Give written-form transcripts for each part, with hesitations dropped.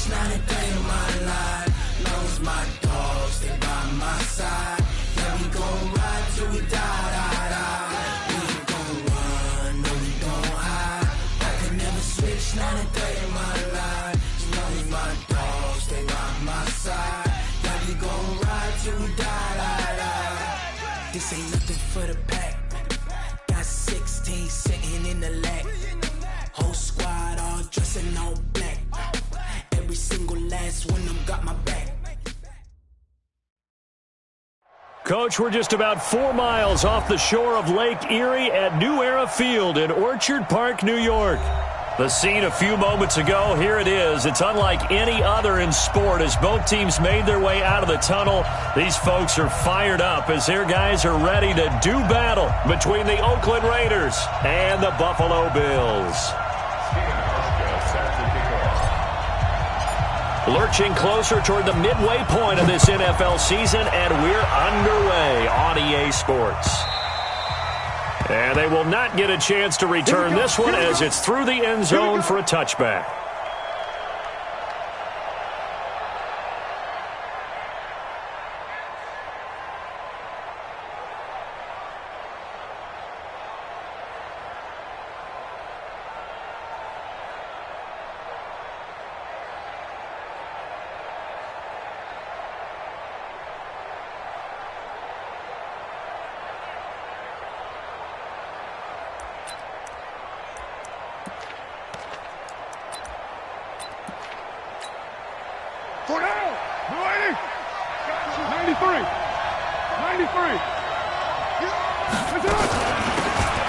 switch, not a day in my life. Long as my dogs, they by my side. Yeah, we gon' ride till we die, die, die. We ain't gon' run, no, we gon' hide. I can never switch, not a day in my life. As long as my dogs, they by my side. Yeah, we gon' ride till we die, die, die. This ain't nothing for the pack. Got 16 sitting in the lag. Whole squad all dressing all black. Every single last one of them got my back. Coach, we're just about 4 miles off the shore of Lake Erie at New Era Field in Orchard Park, New York. The scene a few moments ago, here it is. It's unlike any other in sport as both teams made their way out of the tunnel. These folks are fired up as their guys are ready to do battle between the Oakland Raiders and the Buffalo Bills. Lurching closer toward the midway point of this NFL season, and we're underway on EA Sports. And they will not get a chance to return this one as it's through the end zone for a touchback.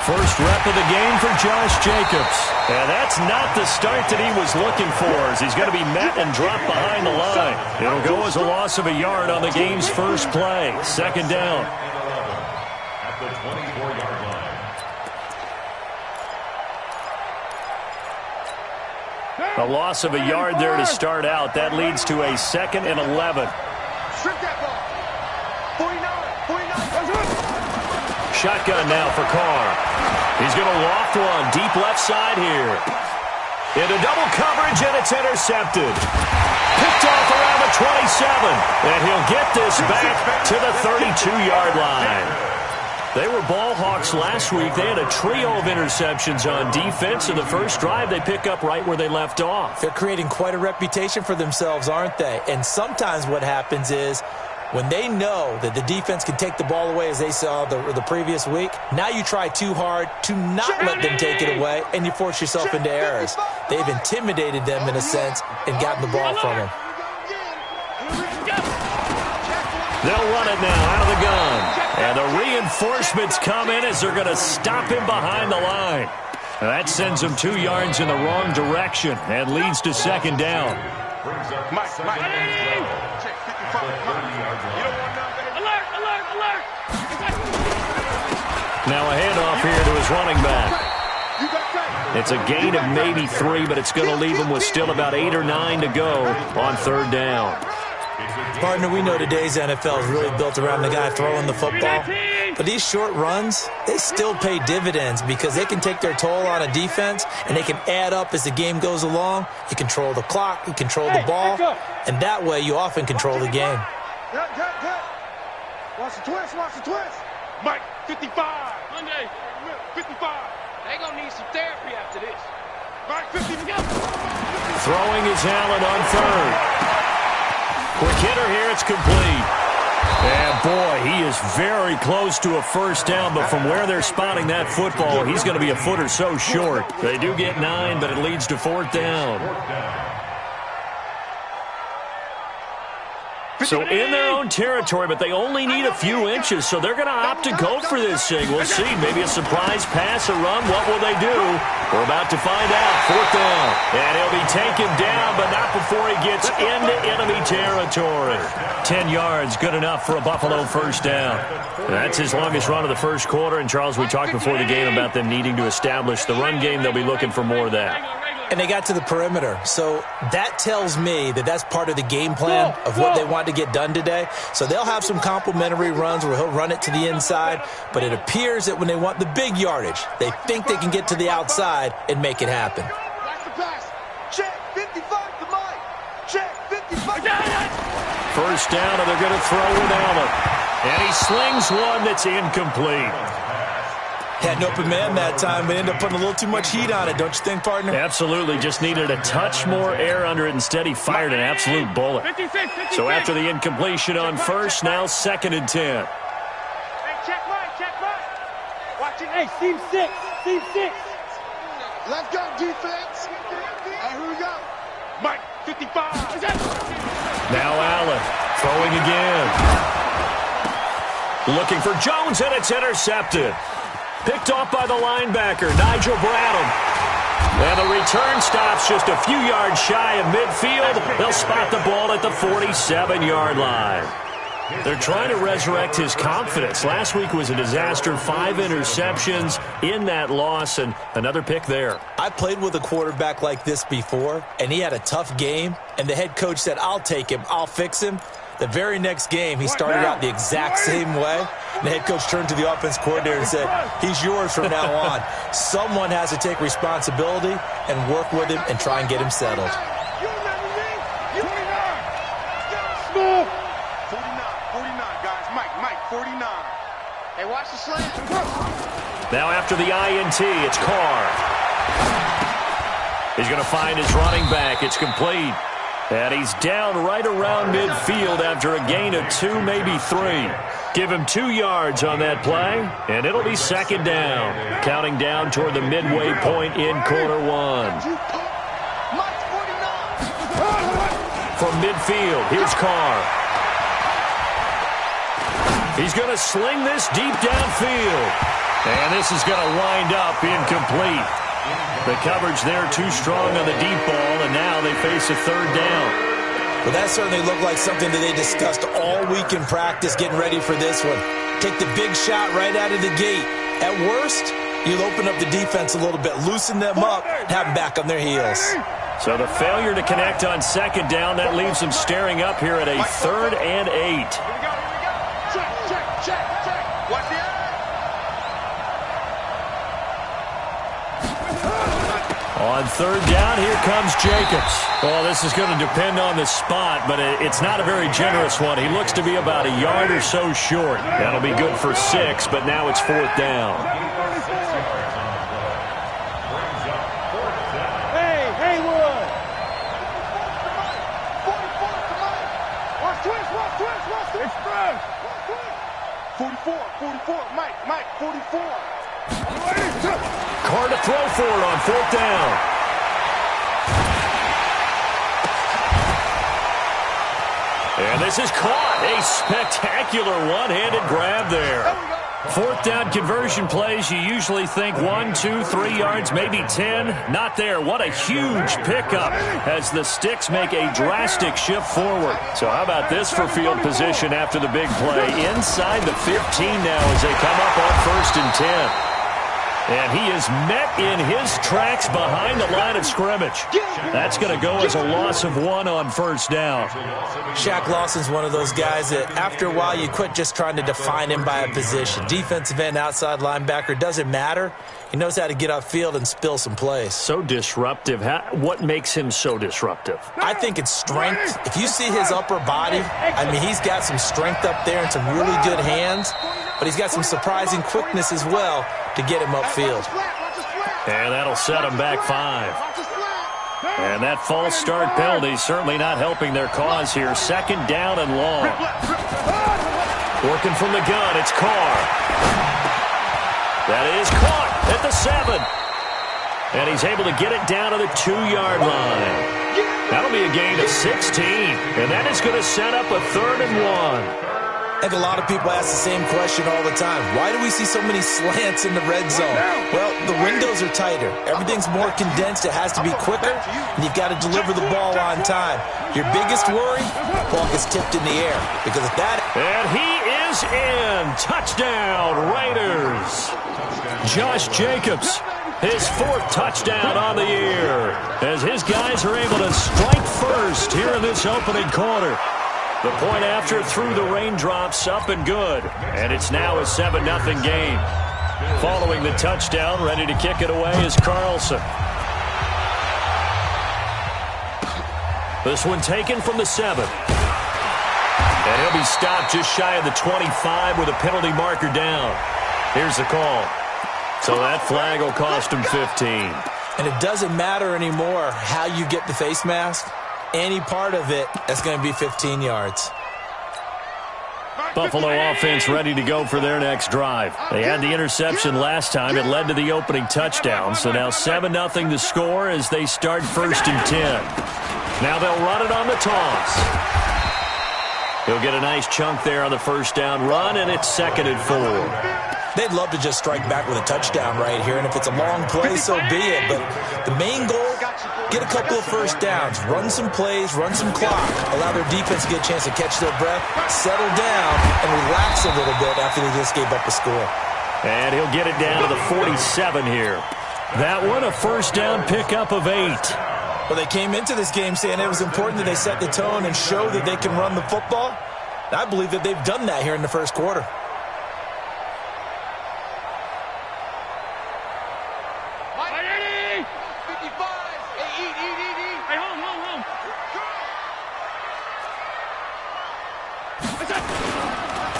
First rep of the game for Josh Jacobs. And that's not the start that he was looking for as he's going to be met and dropped behind the line. It'll go as a loss of a yard on the game's first play. Second down. At the 24-yard line. A loss of a yard there to start out. That leads to a 2nd and 11. Strip that ball. 49. Shotgun now for Carr. He's going to loft one deep left side here. Into double coverage, and it's intercepted. Picked off around the 27, and he'll get this back to the 32-yard line. They were ball hawks last week. They had a trio of interceptions on defense. In the first drive, they pick up right where they left off. They're creating quite a reputation for themselves, aren't they? And sometimes what happens is when they know that the defense can take the ball away, as they saw the previous week, now you try too hard to not let them take it away, and you force yourself into errors. They've intimidated them in a sense and gotten the ball from them. They'll run it now out of the gun. And the reinforcements come in as they're going to stop him behind the line. That sends him 2 yards in the wrong direction and leads to second down. Now a handoff here to his running back. It's a gain of maybe 3, but it's going to leave him with still about 8 or 9 to go on third down. Partner, we know today's NFL is really built around the guy throwing the football. But these short runs, they still pay dividends because they can take their toll on a defense and they can add up as the game goes along. You control the clock, you control the ball, and that way you often control the game. Watch the twist, watch the twist. Mike, 55. Monday, 55. They gonna need some therapy after this. Mike, 50. Throwing is Allen on third. Quick hitter here, it's complete. And boy, he is very close to a first down, but from where they're spotting that football, he's going to be a foot or so short. They do get 9, but it leads to fourth down. So in their own territory, but they only need a few inches, so they're going to opt to go for this thing. We'll see. Maybe a surprise pass, a run. What will they do? We're about to find out. Fourth down. And he'll be taken down, but not before he gets into enemy territory. 10 yards, good enough for a Buffalo first down. That's his longest run of the first quarter. And, Charles, we talked before the game about them needing to establish the run game. They'll be looking for more of that. And they got to the perimeter. So that tells me that that's part of the game plan of what they want to get done today. So they'll have some complementary runs where he'll run it to the inside. But it appears that when they want the big yardage, they think they can get to the outside and make it happen. Watch the pass. Check, 55 to Mike. First down, and they're going to throw with Allen. And he slings one that's incomplete. Had an open man that time, but ended up putting a little too much heat on it, don't you think, partner? Absolutely. Just needed a touch more air under it. Instead, he fired an absolute bullet. So after the incompletion on first, now 2nd and 10. Hey, check mine. Watch it. Hey, seam 6. Let's go, defense. Hey, here we go. Mike, 55. Now Allen throwing again. Looking for Jones, and it's intercepted. Picked off by the linebacker, Nigel Bradham. And the return stops just a few yards shy of midfield. They'll spot the ball at the 47-yard line. They're trying to resurrect his confidence. Last week was a disaster. 5 interceptions in that loss, and another pick there. I played with a quarterback like this before, and he had a tough game, and the head coach said, I'll take him, I'll fix him. The very next game, he started out the exact same way. The head coach turned to the offense coordinator and said, he's yours from now on. Someone has to take responsibility and work with him and try and get him settled. 49, guys. Mike, 49. Hey, watch the slant. Now after the INT, it's Carr. He's going to find his running back. It's complete. And he's down right around midfield after a gain of 2, maybe 3. Give him 2 yards on that play, and it'll be 2nd down. Counting down toward the midway point in quarter 1. From midfield, here's Carr. He's going to sling this deep downfield. And this is going to wind up incomplete. The coverage there too strong on the deep ball, and now they face a 3rd down. Well, that certainly looked like something that they discussed all week in practice, getting ready for this one. Take the big shot right out of the gate. At worst, you'll open up the defense a little bit, loosen them up, and have them back on their heels. So the failure to connect on 2nd down, that leaves them staring up here at a 3rd and 8. Check. Watch the eye. On 3rd down, here comes Jacobs. Well, this is going to depend on the spot, but it's not a very generous one. He looks to be about a yard or so short. That'll be good for 6, but now it's 4th down. Hey, Haywood. Watch twist. It's fresh. 44. Mike, 44. Carr to throw for it on 4th down. And this is caught. A spectacular one-handed grab there. 4th down conversion plays, you usually think 1, 2, 3 yards, maybe 10. Not there. What a huge pickup as the sticks make a drastic shift forward. So how about this for field position after the big play? Inside the 15 now as they come up on 1st and 10. And he is met in his tracks behind the line of scrimmage. That's going to go as a loss of 1 on 1st down. Shaq Lawson's one of those guys that after a while you quit just trying to define him by a position. Defensive end, outside linebacker, doesn't matter. He knows how to get upfield and spill some plays. So disruptive. What makes him so disruptive? I think it's strength. If you see his upper body, I mean, he's got some strength up there and some really good hands, but he's got some surprising quickness as well to get him upfield. And that'll set him back 5. And that false start penalty certainly not helping their cause here. 2nd down and long. Working from the gun, it's Carr. That is caught at the 7. And he's able to get it down to the 2-yard line. That'll be a gain of 16. And that is going to set up a 3rd and 1. I think a lot of people ask the same question all the time. Why do we see so many slants in the red zone? Well, the windows are tighter. Everything's more condensed. It has to be quicker, and you've got to deliver the ball on time. Your biggest worry, the ball gets tipped in the air. Because if that... And he is in. Touchdown, Raiders. Josh Jacobs, his 4th touchdown on the year, as his guys are able to strike first here in this opening quarter. The point after through the raindrops, up and good. And it's now a 7-0 game. Following the touchdown, ready to kick it away is Carlson. This one taken from the 7. And he'll be stopped just shy of the 25 with a penalty marker down. Here's the call. So that flag will cost him 15. And it doesn't matter anymore how you get the face mask. Any part of it, that's going to be 15 yards. Buffalo offense ready to go for their next drive. They had the interception last time. It led to the opening touchdown. So now 7-0 the score as they start 1st and 10. Now they'll run it on the toss. He'll get a nice chunk there on the first down run, and it's 2nd and 4. They'd love to just strike back with a touchdown right here, and if it's a long play, so be it. But the main goal, get a couple of first downs, run some plays, run some clock, allow their defense to get a chance to catch their breath, settle down, and relax a little bit after they just gave up a score. And he'll get it down to the 47 here. That one, a first down pickup of 8. Well, they came into this game saying it was important that they set the tone and show that they can run the football. I believe that they've done that here in the first quarter.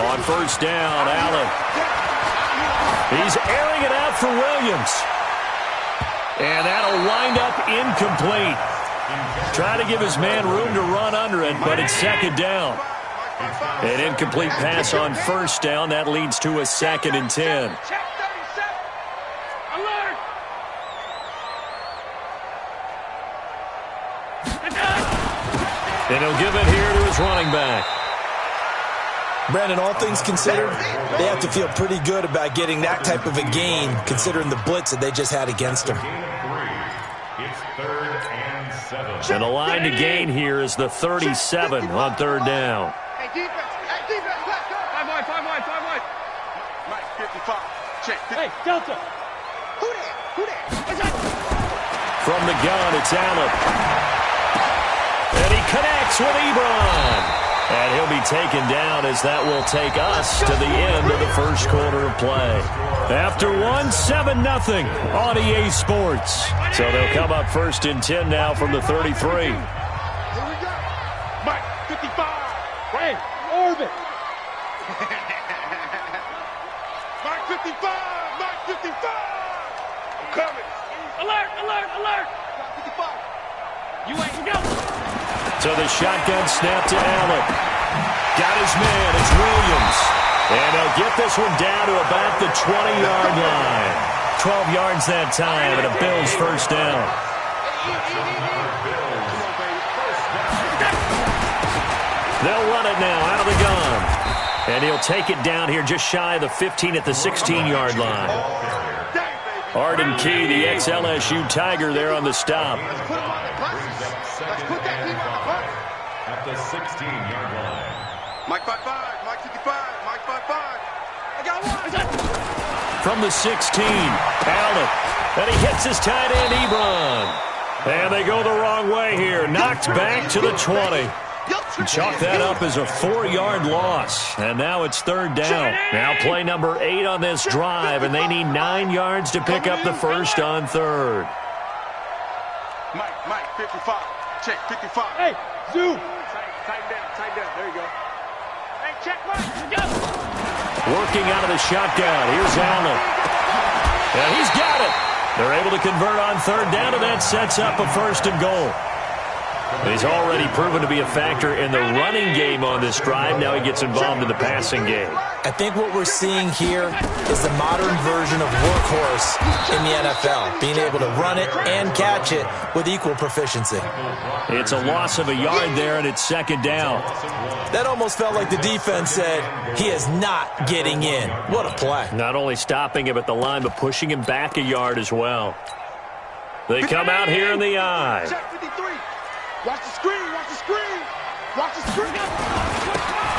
On first down, Allen. He's airing it out for Williams. And that'll wind up incomplete. Try to give his man room to run under it, but it's 2nd down. An incomplete pass on first down. That leads to a 2nd and 10. And he'll give it here to his running back. Brandon, all things considered, they have to feel pretty good about getting that type of a gain, considering the blitz that they just had against them. It's 3rd and 7. And the line to gain here is the 37 on 3rd down. Hey, defense. Hey, defense. Let's go. 5 wide. Mike, 55. Check. Hey, Delta. Who there? From the gun, it's Allen. And he connects with Ebron. And he'll be taken down as that will take us to the end of the first quarter of play. After 7-0 on EA Sports. So they'll come up 1st and 10 now from the 33. Here we go. Mike, 55. Hey, orbit. Mike, 55. Mike, 55. I'm coming. Alert. 55. You ain't go. So the shotgun snap to Allen. Got his man. It's Williams. And they'll get this one down to about the 20-yard line. 12 yards that time, and a Bills first down. They'll run it now out of the gun. And he'll take it down here just shy of the 15 at the 16-yard line. Arden Key, the ex-LSU Tiger, there on the stop. At the 16-yard line. Mike 55, Mike 55, Mike 55. I got one. From the 16, Allen. And he hits his tight end, Ebron. And they go the wrong way here. Knocked back to the 20. Chalk that up as a 4-yard loss. And now it's 3rd down. Now play number 8 on this drive, and they need 9 yards to pick up the first on 3rd. Mike 55. Check 55. Hey, zoom. Tighten down. There you go. Hey, check Mike. Go. Working out of the shotgun. Here's Allen. And he's got it. They're able to convert on 3rd down, and that sets up a 1st and goal. He's already proven to be a factor in the running game on this drive. Now he gets involved in the passing game. I think what we're seeing here is the modern version of workhorse in the NFL, being able to run it and catch it with equal proficiency. It's a loss of a yard there, and it's 2nd down. That almost felt like the defense said, he is not getting in. What a play. Not only stopping him at the line, but pushing him back a yard as well. They come out here in the eye. Check 53. Watch the screen.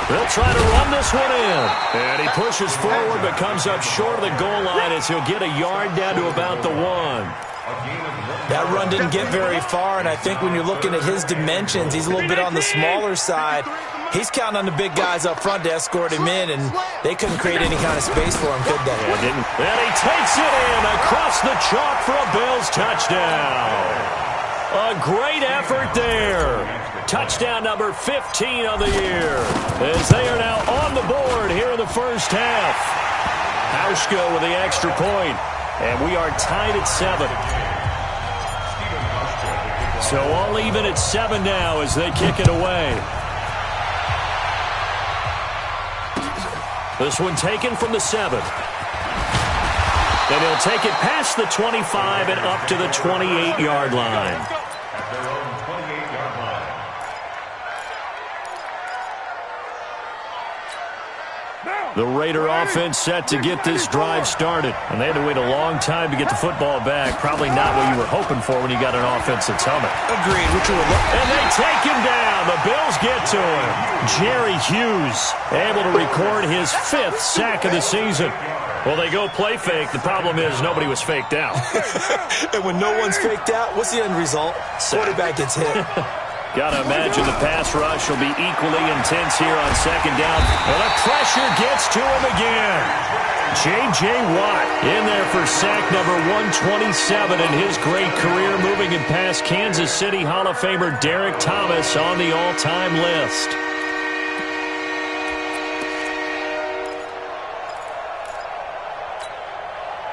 They'll try to run this one in. And he pushes forward but comes up short of the goal line as he'll get a yard down to about the 1. That run didn't get very far, and I think when you're looking at his dimensions, he's a little bit on the smaller side. He's counting on the big guys up front to escort him in, and they couldn't create any kind of space for him, could they? Yeah, didn't. And he takes it in across the chalk for a Bills touchdown. A great effort there. touchdown number 15 on the year, as they are now on the board here in the first half. Hauschka with the extra point, and we are tied at 7. So all even at 7 now as they kick it away. This one taken from the 7. And he'll take it past the 25 and up to the 28-yard line. At their own 28-yard line. The Raider offense set to get this drive started. And they had to wait a long time to get the football back. Probably not what you were hoping for when you got an offense that's humming. Agreed. What you were looking. And they take him down. The Bills get to him. Jerry Hughes able to record his 5th sack of the season. Well, they go play fake. The problem is nobody was faked out. And when no one's faked out, what's the end result? Quarterback gets hit. Got to imagine the pass rush will be equally intense here on second down. Well, the pressure gets to him again. J.J. Watt in there for sack number 127 in his great career, moving it past Kansas City Hall of Famer Derek Thomas on the all-time list.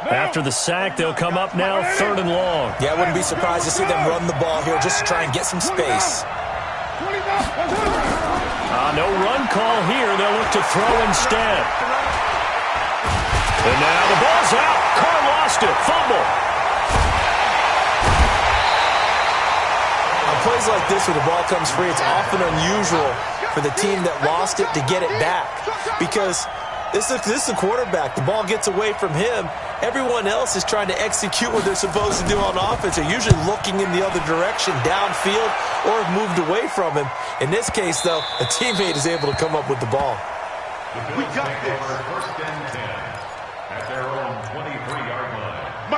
After the sack, they'll come up now 3rd and long. Yeah, I wouldn't be surprised to see them run the ball here just to try and get some space. No run call here. They'll look to throw instead. And now the ball's out. Carr lost it. Fumble. On plays like this where the ball comes free, it's often unusual for the team that lost it to get it back. Because this is a quarterback. The ball gets away from him. Everyone else is trying to execute what they're supposed to do on offense. They're usually looking in the other direction, downfield, or have moved away from him. In this case, though, a teammate is able to come up with the ball. We got this. 1st and 10 at their own 23-yard line.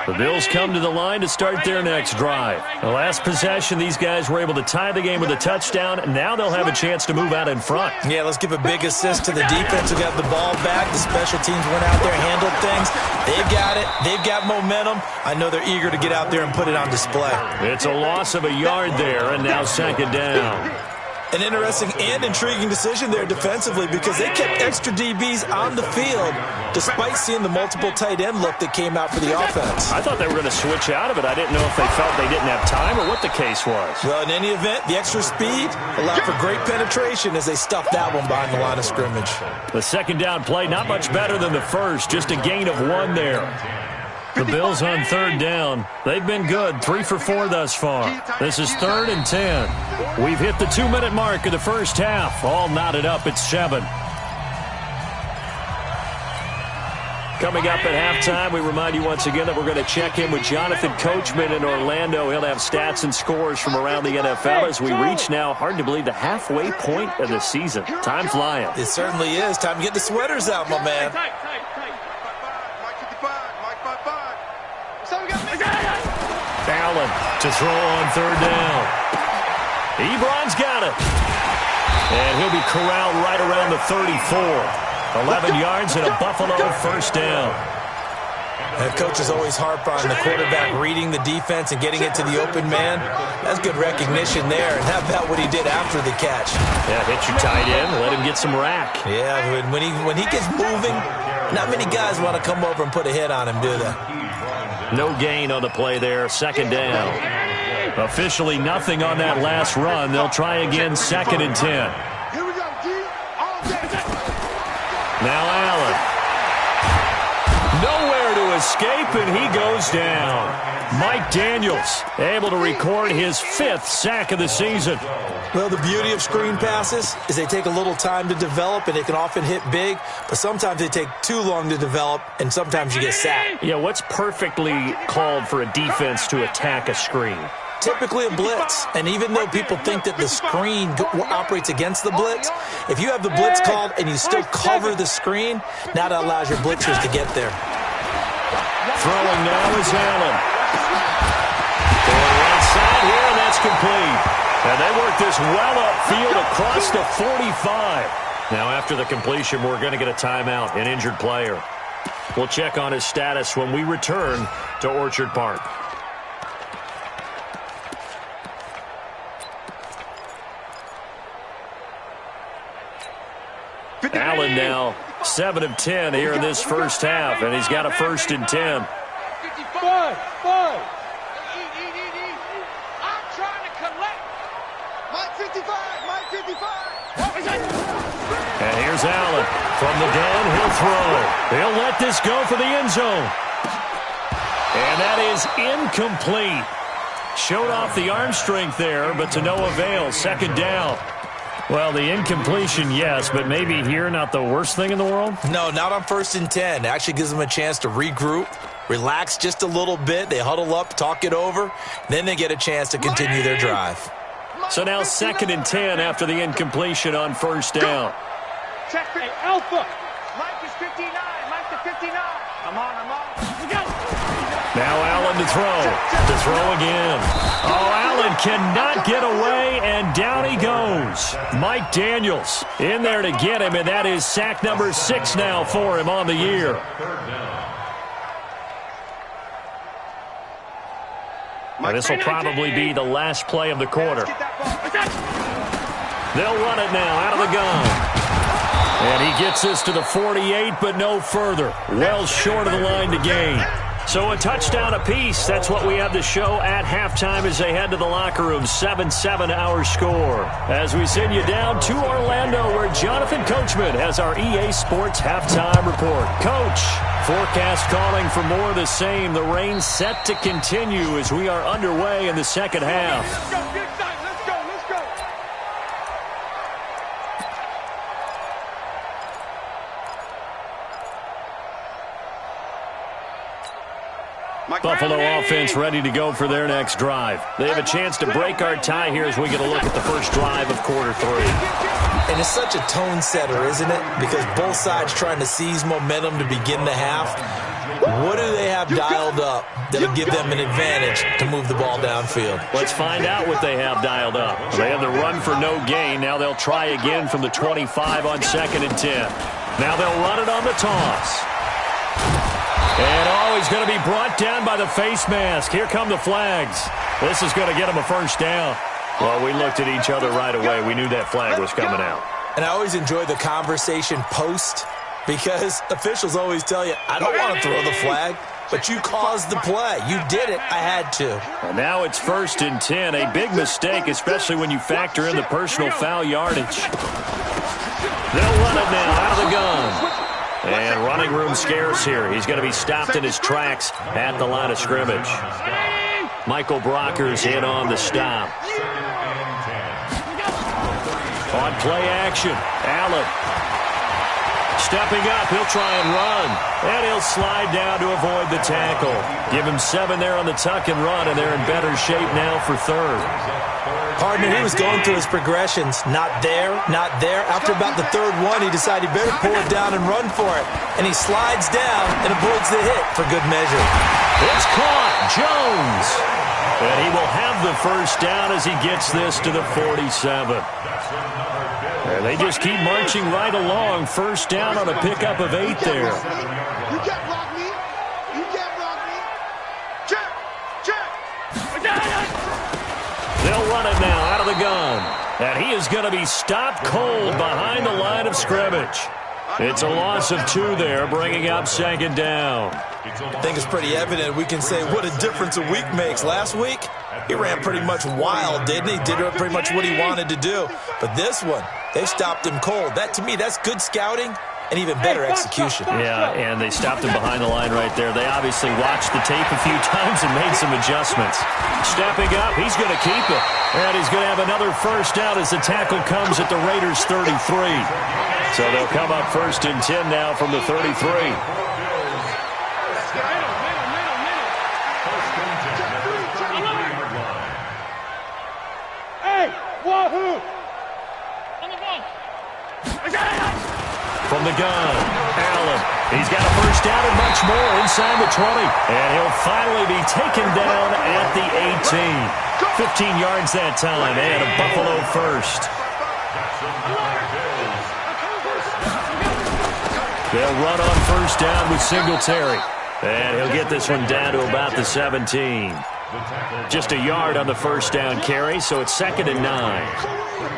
The Bills come to the line to start their next drive. The last possession, these guys were able to tie the game with a touchdown, and now they'll have a chance to move out in front. Yeah, let's give a big assist to the defense who got the ball back. The special teams went out there, handled things. They've got it. They've got momentum. I know they're eager to get out there and put it on display. It's a loss of a yard there, and now 2nd down. An interesting and intriguing decision there defensively because they kept extra DBs on the field despite seeing the multiple tight end look that came out for the offense. I thought they were going to switch out of it. I didn't know if they felt they didn't have time or what the case was. Well, in any event, the extra speed allowed for great penetration as they stuffed that one behind the line of scrimmage. The 2nd down play, not much better than the first, just a gain of 1 there. The Bills on 3rd down. They've been good, 3 for 4 thus far. This is 3rd and 10. We've hit the 2-minute mark of the first half. All knotted up at 7. Coming up at halftime, we remind you once again that we're going to check in with Jonathan Coachman in Orlando. He'll have stats and scores from around the NFL as we reach now, hard to believe, the halfway point of the season. Time flying. It certainly is. Time to get the sweaters out, my man. Allen to throw on 3rd down. Ebron's got it. And he'll be corralled right around the 34. 11 yards and a Buffalo 1st down. And coaches always harp on the quarterback reading the defense and getting it to the open man. That's good recognition there. And how about what he did after the catch? Yeah, hit your tight end, let him get some rack. Yeah, when he gets moving, not many guys want to come over and put a hit on him, do they? No gain on the play there, 2nd down. Officially nothing on that last run. They'll try again, 2nd and 10. Here we go, G. All day. Now Allen. Nowhere to escape, and he goes down. Mike Daniels able to record his 5th sack of the season. Well, the beauty of screen passes is they take a little time to develop, and they can often hit big, but sometimes they take too long to develop, and sometimes you get sacked. Yeah, what's perfectly called for a defense to attack a screen? Typically a blitz, and even though people think that the screen operates against the blitz, if you have the blitz called and you still cover the screen, now that allows your blitzers to get there. Throwing now is Allen. Going right side here, and that's complete. And they work this well upfield across the 45. Now after the completion, we're going to get a timeout, an injured player. We'll check on his status when we return to Orchard Park. Allen now 7 of 10 here in this first half, and he's got a 1st and 10. Five. I'm trying to collect. Mike 55. And here's Allen from the downhill throw. He'll let this go for the end zone. And that is incomplete. Showed off the arm strength there, but to no avail. 2nd down. Well, the incompletion, yes, but maybe here not the worst thing in the world? No, not on 1st and 10. It actually gives them a chance to regroup, relax just a little bit. They huddle up, talk it over. Then they get a chance to continue their drive. So now 2nd and 10 after the incompletion on 1st down. Check. Hey, Alpha. Mike is 59. Mike to 59. I'm on. We got it. Now Allen to throw again. Oh, Allen cannot get away, and down he goes. Mike Daniels in there to get him, and that is sack number 6 now for him on the year. And this will probably be the last play of the quarter. They'll run it now out of the gun. And he gets this to the 48, but no further. Well short of the line to gain. So a touchdown apiece. That's what we have to show at halftime as they head to the locker room. 7-7 our score. As we send you down to Orlando, where Jonathan Coachman has our EA Sports halftime report. Coach, forecast calling for more of the same. The rain set to continue as we are underway in the second half. Let's go. Buffalo offense ready to go for their next drive. They have a chance to break our tie here as we get a look at the first drive of quarter 3. And it's such a tone setter, isn't it? Because both sides trying to seize momentum to begin the half. What do they have dialed up that'll give them an advantage to move the ball downfield? Let's find out what they have dialed up. They have the run for no gain. Now they'll try again from the 25 on 2nd and 10. Now they'll run it on the toss. And, he's going to be brought down by the face mask. Here come the flags. This is going to get him a 1st down. Well, we looked at each other right away. We knew that flag was coming out. And I always enjoy the conversation post because officials always tell you, I don't want to throw the flag, but you caused the play. You did it. I had to. And now it's 1st and 10. A big mistake, especially when you factor in the personal foul yardage. They'll run it now out of the gun. And running room scarce here. He's going to be stopped in his tracks at the line of scrimmage. Michael Brockers in on the stop. On play action, Allen. Stepping up, he'll try and run. And he'll slide down to avoid the tackle. Give him 7 there on the tuck and run, and they're in better shape now for 3rd. Partner, he was going through his progressions. Not there, not there. After about the 3rd one, he decided he better pull it down and run for it. And he slides down and avoids the hit for good measure. It's caught. Jones. And he will have the 1st down as he gets this to the 47. And they just keep marching right along. 1st down on a pickup of 8 there. You can't block me. Check. They'll run it now out of the gun. And he is going to be stopped cold behind the line of scrimmage. It's a loss of 2 there, bringing up 2nd down. I think it's pretty evident. We can say what a difference a week makes. Last week, he ran pretty much wild, didn't he? Did pretty much what he wanted to do. But this one, they stopped him cold. That, to me, that's good scouting and even better execution. Yeah, and they stopped him behind the line right there. They obviously watched the tape a few times and made some adjustments. Stepping up, he's going to keep it. And he's going to have another 1st down as the tackle comes at the Raiders' 33. So they'll come up 1st and 10 now from the 33. Hey, wahoo! From the gun, Allen. He's got a 1st down and much more inside the 20. And he'll finally be taken down at the 18. 15 yards that time and a Buffalo 1st. They'll run on 1st down with Singletary. And he'll get this one down to about the 17. Just a yard on the 1st down carry, so it's 2nd and 9.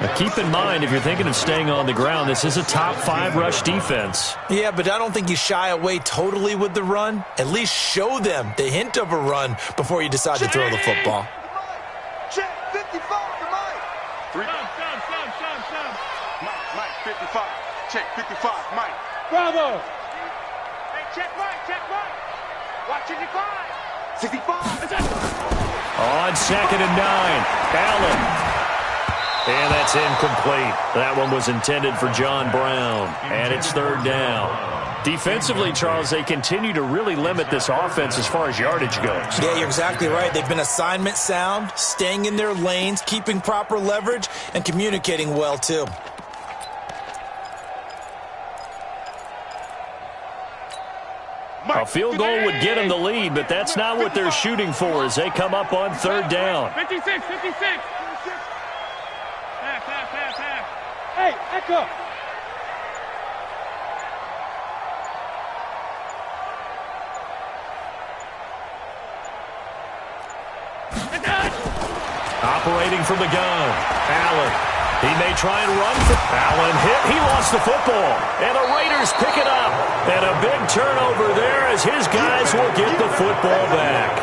Now keep in mind, if you're thinking of staying on the ground, this is a top 5 rush defense. Yeah, but I don't think you shy away totally with the run. At least show them the hint of a run before you decide to throw the football. Check 55 to Mike. Stop. Mike, 55. Check 55, Mike. Bravo. Hey, check Mike. Watch 65. 65. On 2nd and 9, Allen. And that's incomplete. That one was intended for John Brown. And it's 3rd down. Defensively, Charles, they continue to really limit this offense as far as yardage goes. Yeah, you're exactly right. They've been assignment sound, staying in their lanes, keeping proper leverage, and communicating well, too. A field goal would get them the lead, but that's not what they're shooting for as they come up on 3rd down. 56. Pass. Hey, Echo. Operating from the gun, Allen. He may try and run. Allen hit. He lost the football. And the Raiders pick it up. And a big turnover there as his guys will get the football back.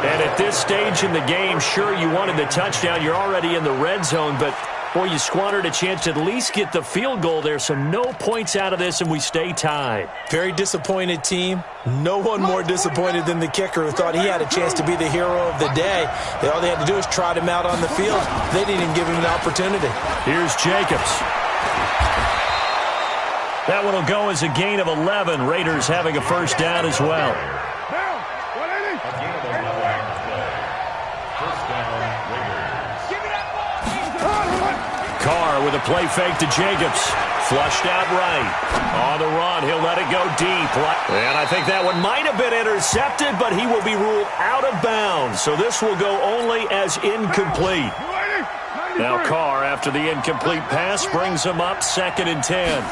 And at this stage in the game, sure, you wanted the touchdown. You're already in the red zone, but boy, you squandered a chance to at least get the field goal there, so no points out of this, and we stay tied. Very disappointed team. No one more disappointed than the kicker who thought he had a chance to be the hero of the day. All they had to do was trot him out on the field. They didn't even give him an opportunity. Here's Jacobs. That one will go as a gain of 11. Raiders having a 1st down as well. Carr with a play fake to Jacobs. Flushed out right. On the run, he'll let it go deep. And I think that one might have been intercepted, but he will be ruled out of bounds. So this will go only as incomplete. Now Carr, after the incomplete pass, brings him up 2nd and 10.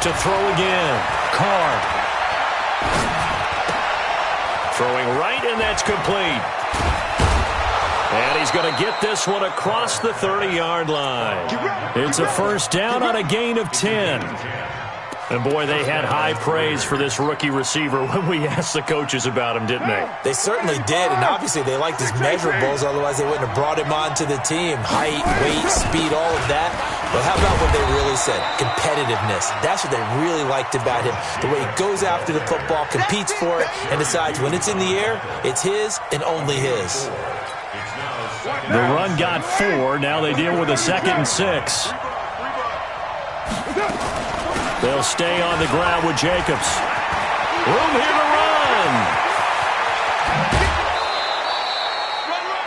To throw again. Carr. Throwing right, and that's complete. And he's going to get this one across the 30-yard line. It's a 1st down on a gain of 10. And, boy, they had high praise for this rookie receiver when we asked the coaches about him, didn't they? They certainly did, and obviously they liked his measurables. Otherwise, they wouldn't have brought him onto the team. Height, weight, speed, all of that. But how about what they really said? Competitiveness. That's what they really liked about him. The way he goes after the football, competes for it, and decides when it's in the air, it's his and only his. The run got 4. Now they deal with a 2nd and 6. They'll stay on the ground with Jacobs. Room here to run.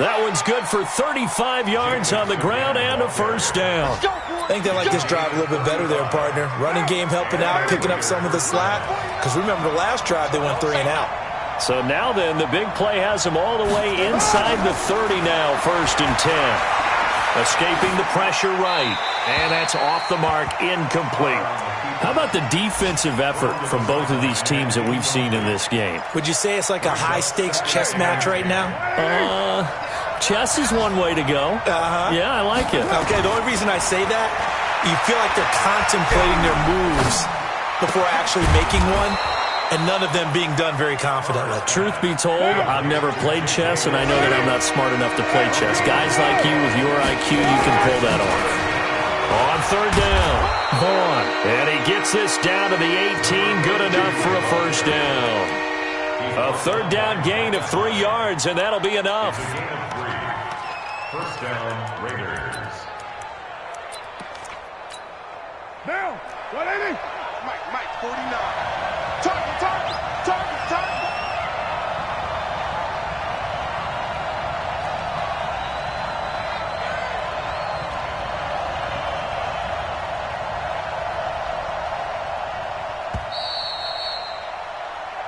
That one's good for 35 yards on the ground and a 1st down. I think they like this drive a little bit better there, partner. Running game helping out, picking up some of the slack. Because remember, the last drive they went 3 and out. So now then, the big play has them all the way inside the 30 now, 1st and 10. Escaping the pressure right. And that's off the mark, incomplete. How about the defensive effort from both of these teams that we've seen in this game? Would you say it's like a high-stakes chess match right now? Chess is one way to go. Yeah, I like it. Okay, the only reason I say that, you feel like they're contemplating their moves before actually making one, and none of them being done very confidently. Truth be told, I've never played chess, and I know that I'm not smart enough to play chess. Guys like you with your IQ, you can pull that off. On 3rd down, Vaughn. And he gets this down to the 18, good enough for a 1st down. A 3rd down gain of 3 yards, and that'll be enough. 1st down, Raiders. Now, 180. Mike, 49. Target.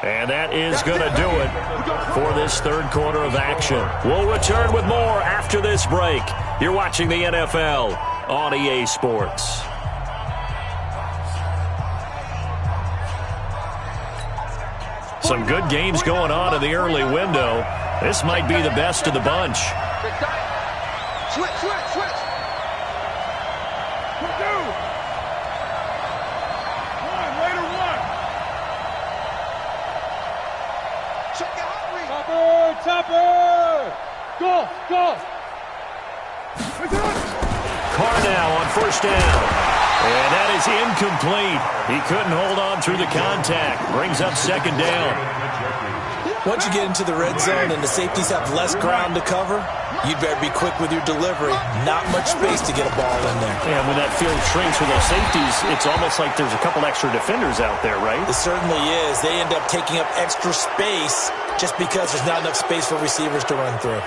And that is going to do it for this 3rd quarter of action. We'll return with more after this break. You're watching the NFL on EA Sports. Some good games going on in the early window. This might be the best of the bunch. Switch. Go. Carr now on first down. And that is incomplete. He couldn't hold on through the contact. Brings up second down. Once you get into the red zone and the safeties have less ground to cover, you'd better be quick with your delivery. Not much space to get a ball in there. And when that field shrinks with those safeties, it's almost like there's a couple extra defenders out there, right? It certainly is. They end up taking up extra space just because there's not enough space for receivers to run through.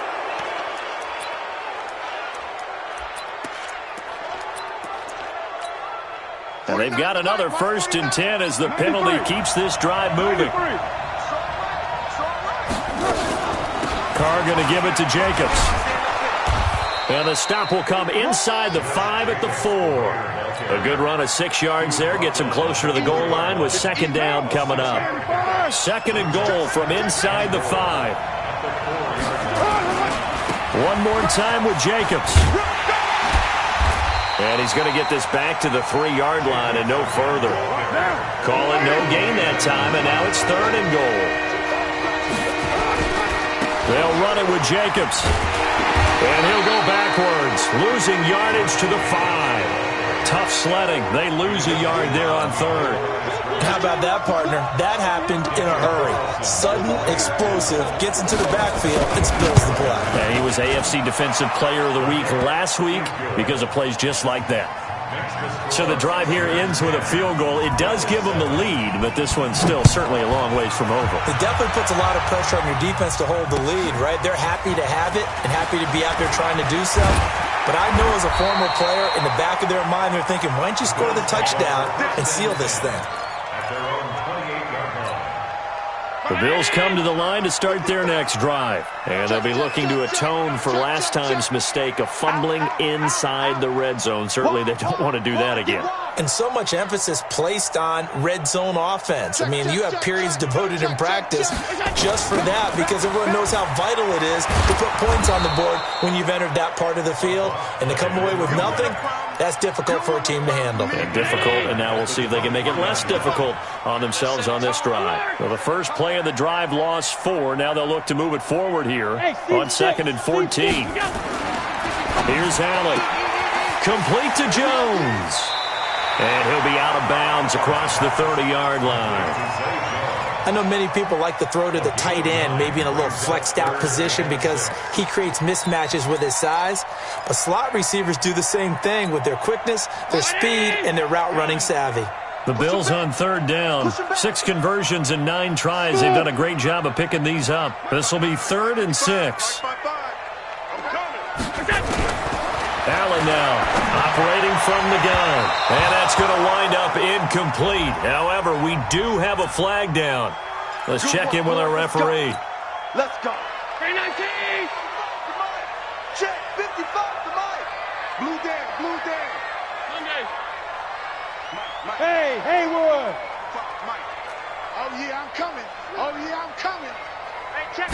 And they've got another 1st and 10 as the penalty keeps this drive moving. Carr going to give it to Jacobs. And the stop will come inside the 5 at the 4. A good run of 6 yards there. Gets him closer to the goal line with second down coming up. 2nd and goal from inside the 5. One more time with Jacobs. And he's going to get this back to the 3-yard line and no further. Calling no gain that time, and now it's 3rd and goal. They'll run it with Jacobs. And he'll go backwards, losing yardage to the 5. Tough sledding. They lose a yard there on 3rd. How about that, partner? That happened in a hurry. Sudden, explosive, gets into the backfield, and spills the play. And he was AFC Defensive Player of the Week last week because of plays just like that. So the drive here ends with a field goal. It does give them the lead, but this one's still certainly a long ways from over. It definitely puts a lot of pressure on your defense to hold the lead, right? They're happy to have it and happy to be out there trying to do so. But I know as a former player, in the back of their mind, they're thinking, why don't you score the touchdown and seal this thing? The Bills come to the line to start their next drive. And they'll be looking to atone for last time's mistake of fumbling inside the red zone. Certainly they don't want to do that again. And so much emphasis placed on red zone offense. I mean, you have periods devoted in practice just for that because everyone knows how vital it is to put points on the board when you've entered that part of the field. And to come away with nothing, that's difficult for a team to handle. And difficult, and now we'll see if they can make it less difficult on themselves on this drive. Well, the first play of the drive lost 4. Now they'll look to move it forward here on 2nd and 14. Here's Allen. Complete to Jones. And he'll be out of bounds across the 30-yard line. I know many people like to throw to the tight end, maybe in a little flexed out position because he creates mismatches with his size. But slot receivers do the same thing with their quickness, their speed, and their route running savvy. The Bills on 3rd down. 6 conversions and 9 tries. They've done a great job of picking these up. This will be 3rd and 6. Allen now operating from the gun. And that's going to wind up incomplete. However, we do have a flag down. Let's check in with our referee. Let's go. 319. Check 55 to Mike. Blue down. Hey, Haywood. Mike. Oh, yeah, I'm coming. Hey, check.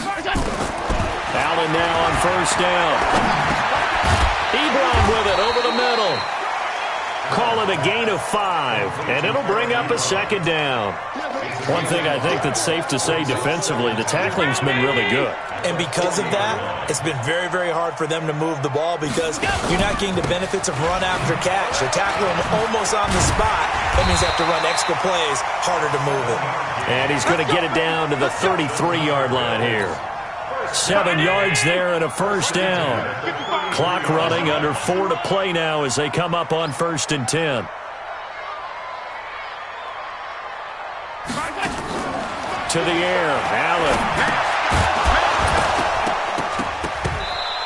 Allen now on first down. Ebron with it over the middle. Call it a gain of 5, and it'll bring up a 2nd down. One thing I think that's safe to say defensively, the tackling's been really good. And because of that, it's been very, very hard for them to move the ball because you're not getting the benefits of run after catch. You're tackling almost on the spot. That means you have to run extra plays, harder to move it. And he's going to get it down to the 33-yard line here. 7 yards there and a first down. Clock running under 4 to play now as they come up on 1st and 10. To the air, Allen.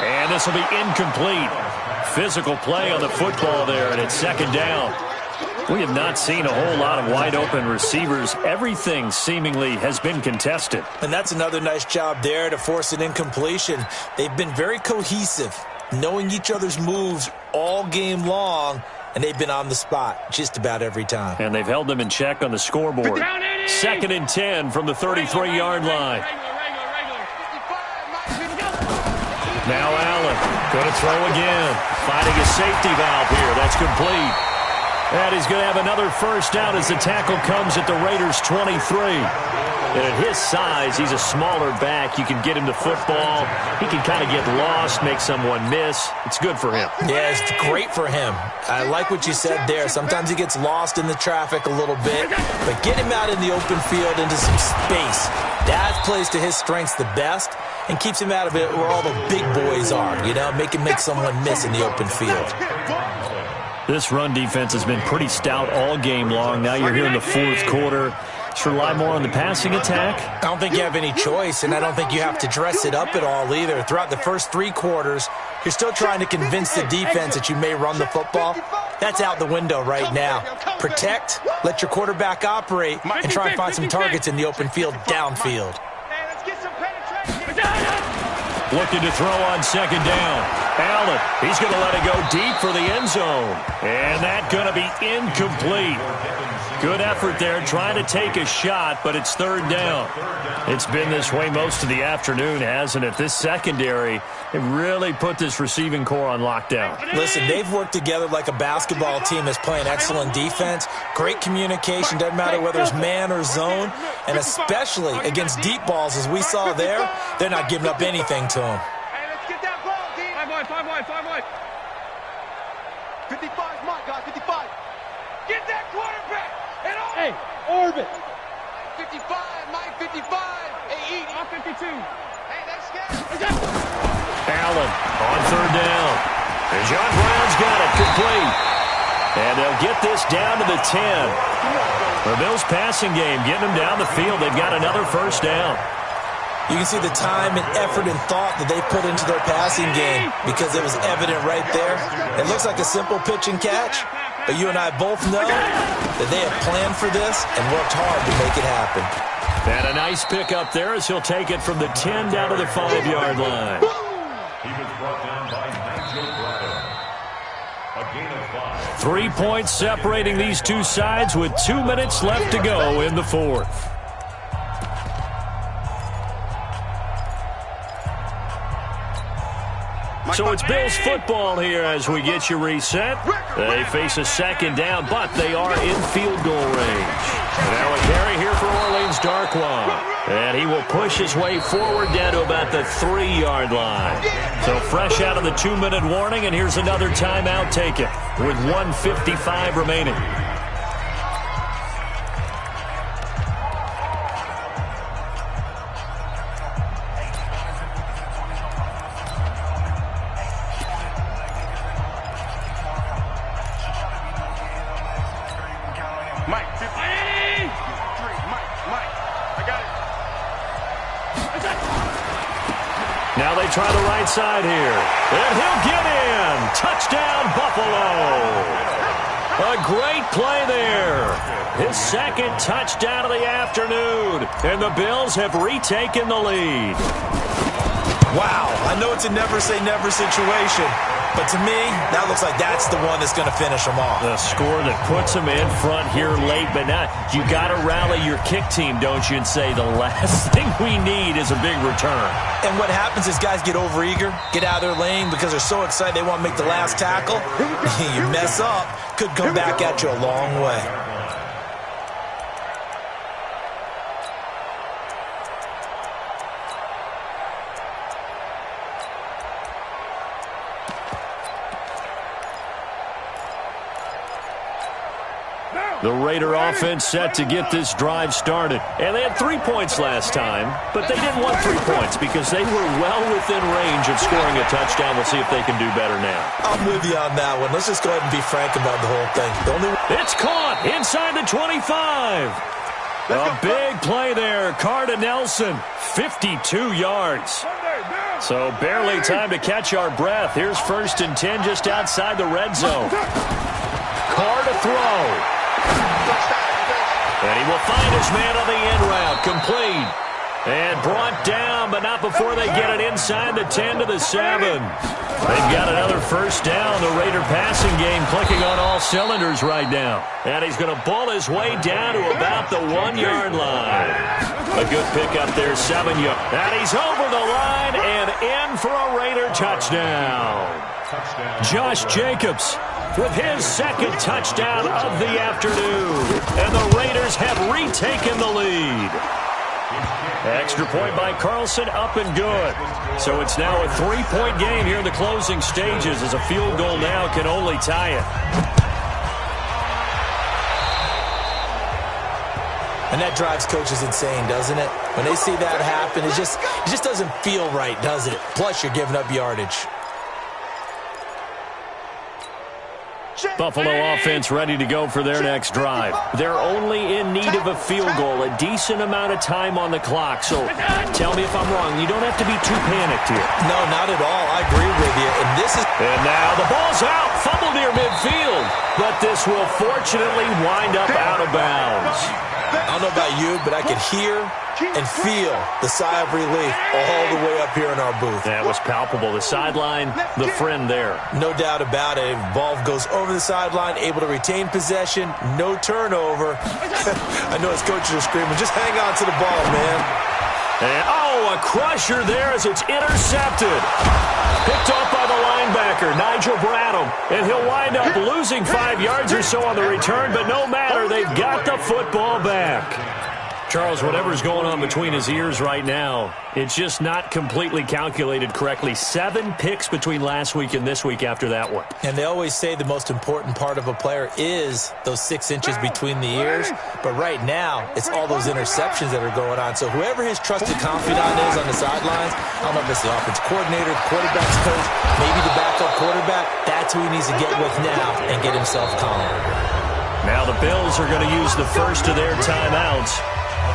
And this will be incomplete. Physical play on the football there, and it's 2nd down. We have not seen a whole lot of wide-open receivers. Everything seemingly has been contested. And that's another nice job there to force an incompletion. They've been very cohesive, knowing each other's moves all game long, and they've been on the spot just about every time. And they've held them in check on the scoreboard. 2nd and 10 from the 33-yard line. Now Allen going to throw again. Finding a safety valve here. That's complete. And he's going to have another first down as the tackle comes at the Raiders' 23. And at his size, he's a smaller back. You can get him to football. He can kind of get lost, make someone miss. It's good for him. Yeah, it's great for him. I like what you said there. Sometimes he gets lost in the traffic a little bit, but get him out in the open field into some space. That plays to his strengths the best and keeps him out of it where all the big boys are, you know, make someone miss in the open field. This run defense has been pretty stout all game long. Now you're here in the fourth quarter. Just rely more on the passing attack? I don't think you have any choice, and I don't think you have to dress it up at all either. Throughout the first 3 quarters, you're still trying to convince the defense that you may run the football. That's out the window right now. Protect, let your quarterback operate, and try and find some targets in the open field downfield. Looking to throw on second down. Allen, he's going to let it go deep for the end zone. And that's going to be incomplete. Good effort there, trying to take a shot, but it's third down. It's been this way most of the afternoon, hasn't it? This secondary, it really put this receiving core on lockdown. Listen, they've worked together like a basketball team that's playing excellent defense. Great communication, doesn't matter whether it's man or zone, and especially against deep balls, as we saw there, they're not giving up anything to them. Hey, let's get that ball, team. 5 wide. 55, Mike, guys, 55. Get that quarterback. Hey, orbit. 55, Mike, 55. Hey, eat. 52. Hey, that's scared. Allen on third down. And John Brown's got it complete. And they'll get this down to the 10. The Bills' passing game getting them down the field. They've got another first down. You can see the time and effort and thought that they put into their passing game because it was evident right there. It looks like a simple pitch and catch, but you and I both know that they have planned for this and worked hard to make it happen. And a nice pick up there as he'll take it from the 10 down to the 5-yard line. He was brought down by Nigel Braddock. A gain of 5. 3 points separating these two sides with 2 minutes left to go in the fourth. So it's Bills football here as we get you reset. They face a second down, but they are in field goal range. Now a carry here for Orleans Darkwan. And he will push his way forward down to about the 3-yard line. So fresh out of the 2-minute warning, and here's another timeout taken with 1:55 remaining. Mike, 50. Mike, I got it. Now they try the right side here. And he'll get in. Touchdown, Buffalo. A great play there. His second touchdown of the afternoon. And the Bills have retaken the lead. Wow, I know it's a never-say-never situation, but to me, that looks like that's the one that's going to finish them off. The score that puts them in front here late, but now you got to rally your kick team, don't you, and say the last thing we need is a big return. And what happens is guys get overeager, get out of their lane because they're so excited they want to make the last tackle. You mess up, could come back at you a long way. The Raider offense set to get this drive started. And they had 3 points last time, but they didn't want 3 points because they were well within range of scoring a touchdown. We'll see if they can do better now. I'm with you on that one. Let's just go ahead and be frank about the whole thing. It's caught inside the 25. A big play there. Carter Nelson, 52 yards. So barely time to catch our breath. Here's 1st and 10 just outside the red zone. Carr to throw. And he will find his man on the end route. Complete. And brought down, but not before they get it inside the 10 to the 7. They've got another first down. The Raider passing game clicking on all cylinders right now. And he's going to ball his way down to about the 1-yard line. A good pickup there, 7 yards. And he's over the line and in for a Raider touchdown. Josh Jacobs. with his second touchdown of the afternoon. And the Raiders have retaken the lead. Extra point by Carlson, up and good. So it's now a 3-point game here in the closing stages, as a field goal now can only tie it. And that drives coaches insane, doesn't it? When they see that happen, it just doesn't feel right, does it? Plus, you're giving up yardage. Buffalo offense ready to go for their next drive. They're only in need of a field goal, a decent amount of time on the clock. So tell me if I'm wrong. You don't have to be too panicked here. No, not at all. I agree with you. And now the ball's out. Fumble near midfield. But this will fortunately wind up out of bounds. I don't know about you, but I could hear and feel the sigh of relief all the way up here in our booth. That was palpable. The sideline, the friend there. No doubt about it. Ball goes over the sideline, able to retain possession, no turnover. I know his coaches are screaming, just hang on to the ball, man. And, a crusher there as it's intercepted. Picked off by the linebacker, Nigel Bradham. And he'll wind up losing 5 yards or so on the return, but no matter, they've got the football back. Charles, whatever's going on between his ears right now, it's just not completely calculated correctly. 7 picks between last week and this week after that one. And they always say the most important part of a player is those 6 inches between the ears. But right now, it's all those interceptions that are going on. So whoever his trusted confidant is on the sidelines, I don't know if it's the offense coordinator, the quarterback's coach, maybe the backup quarterback, that's who he needs to get with now and get himself calm. Now the Bills are going to use the first of their timeouts,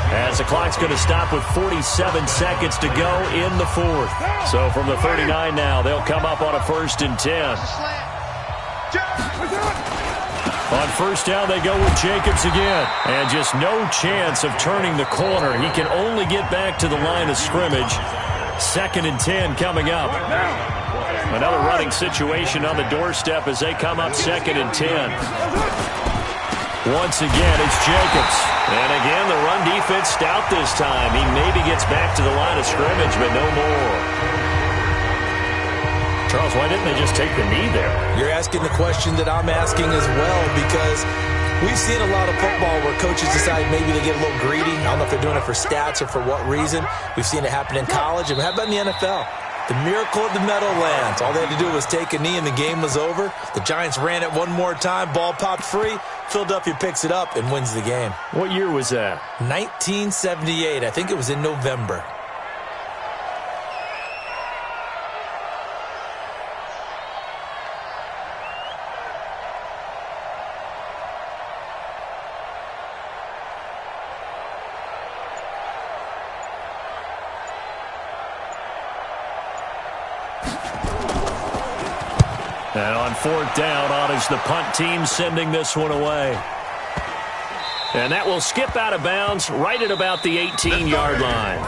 as the clock's going to stop with 47 seconds to go in the fourth. So from the 39 now, they'll come up on a 1st and 10. On first down, they go with Jacobs again. And just no chance of turning the corner. He can only get back to the line of scrimmage. 2nd and 10 coming up. Another running situation on the doorstep as they come up 2nd and 10. Once again, it's Jacobs. And again, the run defense stout this time. He maybe gets back to the line of scrimmage, but no more. Charles, why didn't they just take the knee there? You're asking the question that I'm asking as well, because we've seen a lot of football where coaches decide maybe they get a little greedy. I don't know if they're doing it for stats or for what reason. We've seen it happen in college. And how about in the NFL? The miracle of the Meadowlands. All they had to do was take a knee and the game was over. The Giants ran it one more time. Ball popped free. Philadelphia picks it up and wins the game. What year was that? 1978. I think it was in November. And on 4th down, on is the punt team sending this one away. And that will skip out of bounds right at about the 18-yard line.